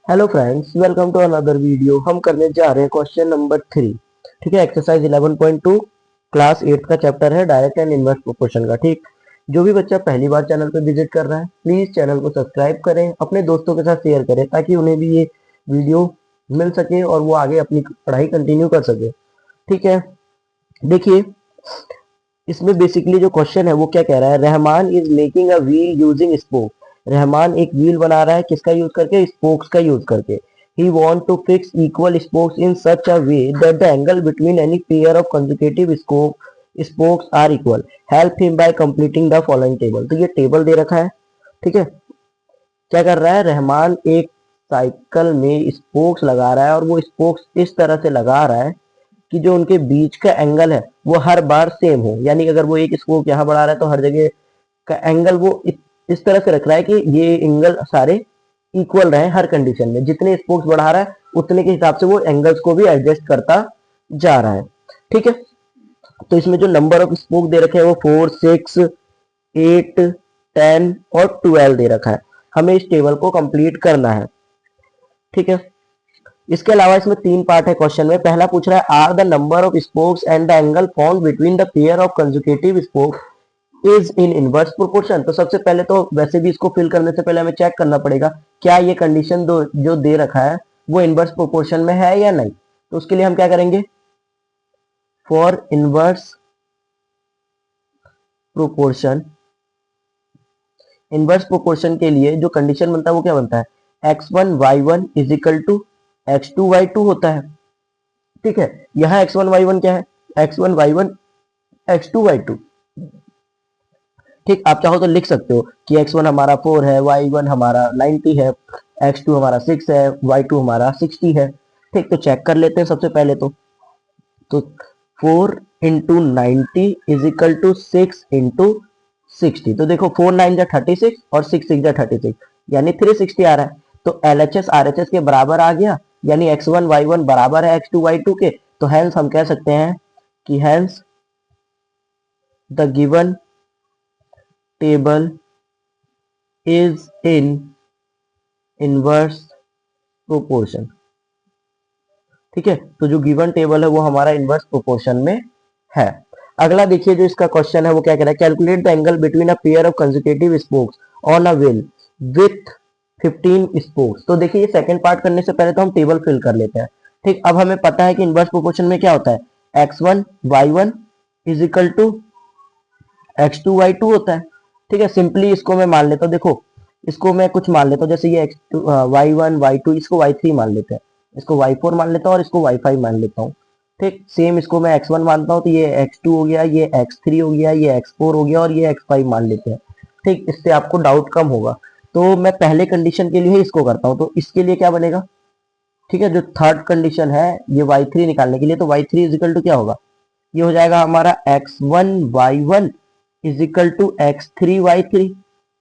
Hello friends, welcome to another video. हम करने जा रहे हैं क्वेश्चन नंबर 3। ठीक है, एक्सरसाइज 11.2 क्लास 8 का चैप्टर है डायरेक्ट एंड इनवर्स प्रोपोर्शन का। ठीक, जो भी बच्चा पहली बार चैनल पर विजिट कर रहा है प्लीज चैनल को सब्सक्राइब करें, अपने दोस्तों के साथ शेयर करें ताकि उन्हें भी ये वीडियो मिल सके और वो आगे अपनी पढ़ाई कंटिन्यू कर सके। ठीक है, देखिए इसमें बेसिकली जो क्वेश्चन है वो क्या कह रहा है, Rahman is making a wheel using spoke. Rahman एक व्हील बना रहा है, किसका यूज करके? स्पोक्स का यूज करके। He want to fix equal spokes in such a way that the angle between any pair of consecutive spokes are equal. Help him by completing the following table. तो ये table दे रखा है। ठीक है, क्या कर रहा है रहमान, एक साइकिल में स्पोक्स लगा रहा है और वो स्पोक्स इस तरह से लगा रहा है कि जो उनके बीच का एंगल है वो हर बार सेम हो। यानी अगर वो एक स्पोक यहाँ बढ़ा रहा है तो हर जगह का एंगल वो इस तरह से रख रहा है कि ये एंगल सारे इक्वल रहे हर कंडीशन में। जितने स्पोक्स बढ़ा रहा है उतने के हिसाब से वो एंगल्स को भी एडजस्ट करता जा रहा है। ठीक है, तो इसमें जो नंबर ऑफ स्पोक दे रखे हैं वो 4, 6, 8, 10 और 12 दे रखा है। हमें इस टेबल को कंप्लीट करना है। ठीक है, इसके अलावा इसमें 3 पार्ट है क्वेश्चन में। पहला पूछ रहा है, are the number of spokes and the angle formed between the pair of consecutive spokes is in inverse proportion. तो सबसे पहले तो वैसे भी इसको फिल करने से पहले हमें चेक करना पड़ेगा क्या ये कंडीशन जो दे रखा है वो इनवर्स प्रोपोर्शन में है या नहीं। तो उसके लिए हम क्या करेंगे, for inverse proportion, inverse proportion के लिए जो कंडीशन बनता है वो क्या बनता है, x1 y1 is equal to x2 y2 होता है। ठीक है, यहाँ x1 y1 क्या है, x1 y1 x2 y2। ठीक, आप चाहो तो लिख सकते हो कि x1 हमारा 4 है, y1 हमारा 90 है, x2 हमारा 6 है, y2 हमारा 60 है। ठीक, तो चेक कर लेते हैं सबसे पहले तो 4 into 90 is equal to 6 into 60। तो देखो 4 9 जा 36 और 6 6 जा 36 यानी 360 आ रहा है। तो LHS RHS के बराबर आ गया, यानी x1 y1 बराबर है x2 y2 के। तो हेंस हम कह सकते हैं कि hence the given table is in inverse proportion. ठीक है, तो जो गिवन टेबल है वो हमारा इनवर्स प्रोपोर्शन में है। अगला देखिए जो इसका क्वेश्चन है वो क्या कह रहा है, calculate the angle between a pair of consecutive spokes on a wheel with 15 spokes. तो देखिए ये सेकंड पार्ट करने से पहले तो हम टेबल फिल कर लेते हैं। ठीक, अब हमें पता है कि इनवर्स प्रोपोर्शन में क्या होता है, x1 y1 is equal to x2 y2 होता है। ठीक है, सिंपली इसको मैं मान लेता हूँ। देखो इसको मैं कुछ मान लेता हूँ, जैसे ये x2 y1 y2 इसको y3 मान लेते हैं, इसको y4 मान लेता हूँ और इसको y5 मान लेता हूँ। ठीक, सेम इसको मैं x1 मानता हूँ तो ये x2 हो गया, ये x3 हो गया, ये x4 हो गया और ये x5 मान लेते हैं। ठीक, इससे आपको डाउट कम होगा। तो मैं पहले कंडीशन के लिए इसको करता हूँ, तो इसके लिए क्या बनेगा। ठीक है, जो थर्ड कंडीशन है ये y3 निकालने के लिए, तो y3 इजिकल टू क्या होगा, ये हो जाएगा हमारा x1 y1 is equal to x3 y3।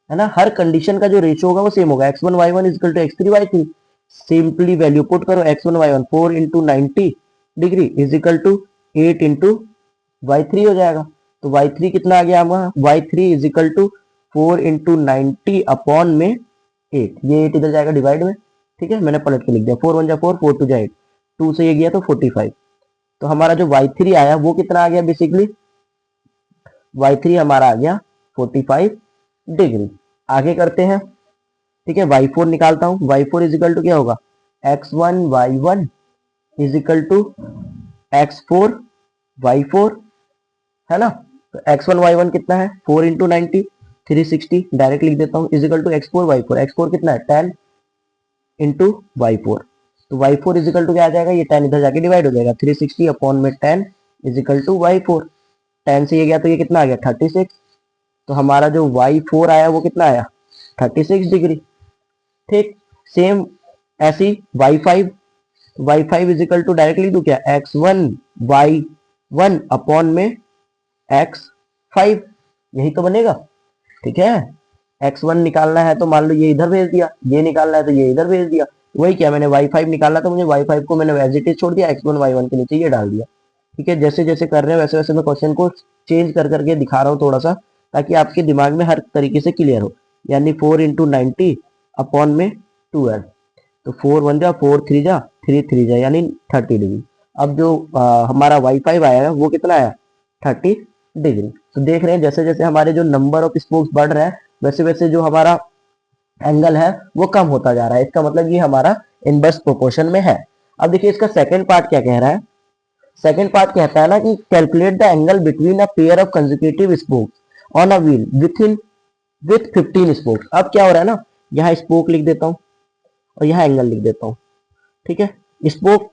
है ना, हर कंडीशन का जो रेशियो होगा वो सेम होगा, x1 y1 is equal to x3 y3। Simply value put करो, x1 y1 4 into 90 degree is equal to 8 into y3 हो जाएगा। तो y3 कितना आ गया हमारा, y3 is equal to 4 into 90 upon में 8। ये 8 इधर जाएगा डिवाइड में। ठीक है, मैंने पलट के लिख दिया, 4 1 जा 4, 4 2 जा 8, 2 से ये गया तो 45। तो हमारा जो y3 आया वो कितना आ गया, बेसिकली y3 हमारा आ गया 45 डिग्री। आगे करते हैं। ठीक है, y4 निकालता हूं, y4 इज इक्वल टू क्या होगा, x1 y1 is equal to x4 y4। है ना, तो x1 y1 कितना है, 4 इंटू 90 360, डायरेक्ट लिख देता हूं, is equal to x4 y4। x4 कितना है 10 इंटू y4। तो y4 इज इक्वल टू क्या आ जाएगा, ये 10 इधर जाके डिवाइड हो जाएगा, 360 अपॉन में 10 इज इक्वल टू y4। 10 से ये गया तो ये कितना आ गया 36। तो हमारा जो y4 आया वो कितना आया 36 डिग्री। ठीक, सेम ऐसी y5, y5 is equal to directly लिख दूं क्या, x1 y1 अपॉन में x5, यही तो बनेगा। ठीक है, x1 निकालना है तो मान लो ये इधर भेज दिया, ये निकालना है तो ये इधर भेज दिया। वही क्या, मैंने y5 निकालना तो मुझे y5 को मैंने एज इट इज छोड़ दिया, x1 y1 के नीचे ये डाल दिया। ठीक है, जैसे जैसे कर रहे हैं वैसे वैसे मैं क्वेश्चन को चेंज कर करके दिखा रहा हूँ थोड़ा सा, ताकि आपके दिमाग में हर तरीके से क्लियर हो। यानी 4 इंटू 90 अपॉन में 12। तो 4 1 जा 4 3 जा 3 3 जा यानी 30 डिग्री। अब जो हमारा y5 आया है वो कितना आया 30 डिग्री। तो देख रहे हैं जैसे जैसे हमारे जो नंबर ऑफ स्पोक्स बढ़ रहा है वैसे वैसे जो हमारा एंगल है वो कम होता जा रहा है। इसका मतलब ये हमारा इनवर्स प्रोपोर्शन में है। अब देखिए इसका सेकंड पार्ट क्या कह रहा है। सेकंड पार्ट कहता है ना कि calculate the angle between a pair of consecutive spokes on a wheel with 15 spokes. अब क्या हो रहा है ना, यहाँ स्पोक लिख देता हूँ और यहाँ एंगल लिख देता हूँ। ठीक है, स्पोक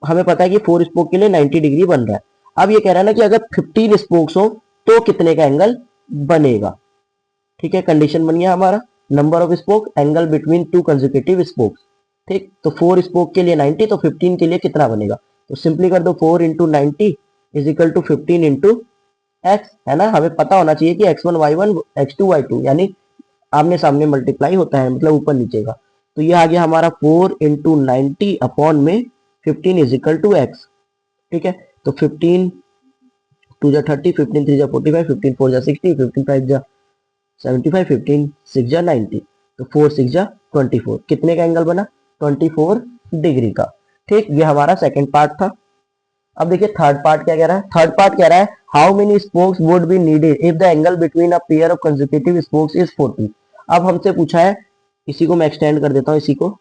हमें पता है कि 4 स्पोक के लिए 90 डिग्री बन रहा है। अब ये कह रहा है ना कि अगर 15 स्पोक्स हो तो कितने का एंगल बनेगा। ठीक है, कंडीशन बन गया हमारा number of spoke angle between two consecutive spokes. ठीक, तो 4 स्पोक के लिए 90 तो 15 के लिए कितना बनेगा, तो सिंपली कर दो 4 into 90 is equal to 15 into x, है ना। हमें पता होना चाहिए कि x1 y1 x2 y2 यानी आमने सामने मल्टीप्लाई होता है, मतलब ऊपर नीचे का। तो ये आ गया हमारा 4 इंटू 90 अपॉन में 15 इज इक्वल टू एक्स। ठीक है, तो 15 2 जा 30 15 3 जा 45 15 4 जा 60 15 5 जा 75 15 6 जा 90 तो 4 6 जा 24। कितने का एंगल बना 24 डिग्री का। ठीक, ये हमारा सेकंड पार्ट था। अब देखिए थर्ड पार्ट क्या कह रहा है। थर्ड पार्ट कह रहा है how many spokes would be needed if the angle between a pair of consecutive spokes is 40। अब हमसे पूछा है, इसी को मैं एक्सटेंड कर देता हूँ इसी को।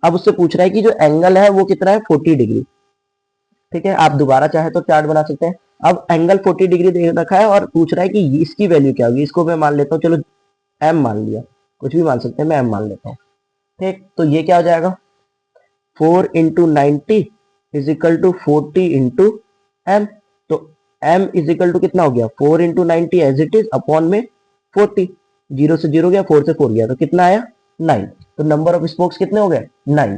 अब उससे पूछ रहा है कि जो एंगल है वो कितना है 40 डिग्री। ठीक है, आप दोबारा चाहे तो चार्ट बना सकते हैं। अब एंगल 40 डिग्री दे रखा है और पूछ रहा है कि इसकी वैल्यू क्या होगी। इसको मैं मान लेता हूँ, चलो एम मान लिया, कुछ भी मान सकते हैं, मैं एम मान लेता हूँ। ठीक, तो ये क्या हो जाएगा 4 into 90 is equal to 40 into m. तो एम इज इक्वल टू कितना हो गया 4 into 90 as it is upon में 40। 0 से 0 गया 4 से 4 गया तो कितना आया 9। तो नंबर ऑफ स्पोक्स कितने हो गए 9।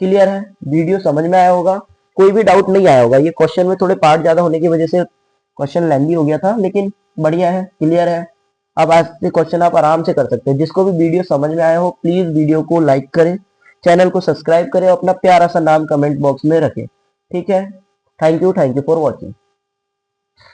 क्लियर है, वीडियो समझ में आया होगा, कोई भी डाउट नहीं आया होगा। ये क्वेश्चन में थोड़े पार्ट ज्यादा होने की वजह से क्वेश्चन लेंदी हो गया था, लेकिन बढ़िया है, क्लियर है। अब आज से क्वेश्चन आप आराम से कर सकते हैं। जिसको भी वीडियो समझ में आया हो प्लीज वीडियो को लाइक करें, चैनल को सब्सक्राइब करें और अपना प्यारा सा नाम कमेंट बॉक्स में रखें। ठीक है, थैंक यू फॉर वॉचिंग।